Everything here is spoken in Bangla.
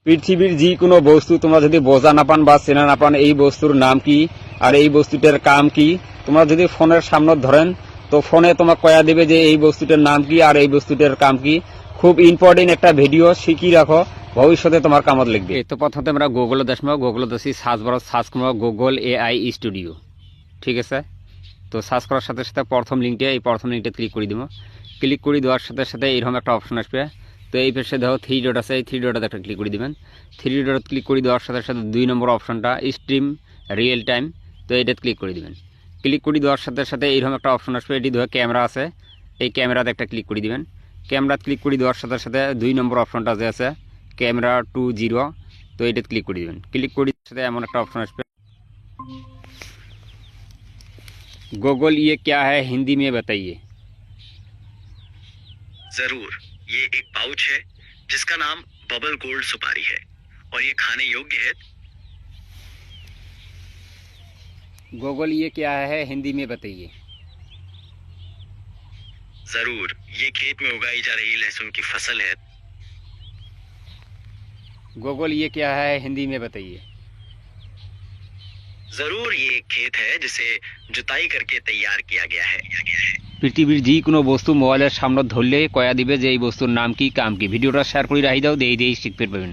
পৃথিবীর যে কোনো বস্তু তোমরা যদি বোঝা না পান বা চেনা না পান এই বস্তুর নাম কি আর এই বস্তুটার কাম কি, তোমরা যদি ফোনের সামনে ধরেন তো ফোনে তোমার কয়া দেবে যে এই বস্তুটার নাম কি আর এই বস্তুটার কাম কি। খুব ইম্পর্টেন্ট একটা ভিডিও, শিখি রাখো, ভবিষ্যতে তোমার কামত লিখবে। তো প্রথমে আমরা গুগল দেশম, গুগল দেশি সার্চ বার সার্চ করবো গুগল AI স্টুডিও, ঠিক আছে। তো সার্চ করার সাথে সাথে প্রথম লিঙ্কটা, এই প্রথম লিঙ্কটা ক্লিক করে দিব। ক্লিক করে দেওয়ার সাথে সাথে এরকম একটা অপশন আসবে। তো এই পেজে দেখো 3 ডট আছে, এই 3 ডটে একটা ক্লিক করে দিবেন। 3 ডট ক্লিক করে দেওয়ার সাথে সাথে 2 নম্বর অপশনটা স্ট্রিম রিয়েল টাইম, তো এটা ক্লিক করে দিবেন। ক্লিক করে দেওয়ার সাথে সাথে এইরকম একটা অপশন আসবে, এটি ধরে ক্যামেরা আছে, এই ক্যামেরাতে একটা ক্লিক করে দিবেন। ক্যামেরা ক্লিক করে দেওয়ার সাথে সাথে 2 নম্বর অপশনটা যে আছে ক্যামেরা 20, তো এটা ক্লিক করে দিবেন। ক্লিক করে দেওয়ার সাথে এমন একটা অপশন আসবে, गूगल ये क्या है हिंदी में बताइए। जरूर, ये एक पाउच है जिसका नाम बबल गोल्ड सुपारी है और ये खाने योग्य है। गूगल ये क्या है हिंदी में बताइए। जरूर, ये खेत में उगाई जा रही लहसुन की फसल है। गूगल ये क्या है हिंदी में बताइए। जरूर, ये एक खेत है जिसे जुताई करके तैयार किया गया है। পৃথিবীর যে কোনো বস্তু মোবাইলের সামনে ধরলে কয়া দিবে যে এই বস্তুর নাম কি কাম কি। ভিডিওটা শেয়ার করে রাখি দাও, দিয়ে শিখতে পারবেন।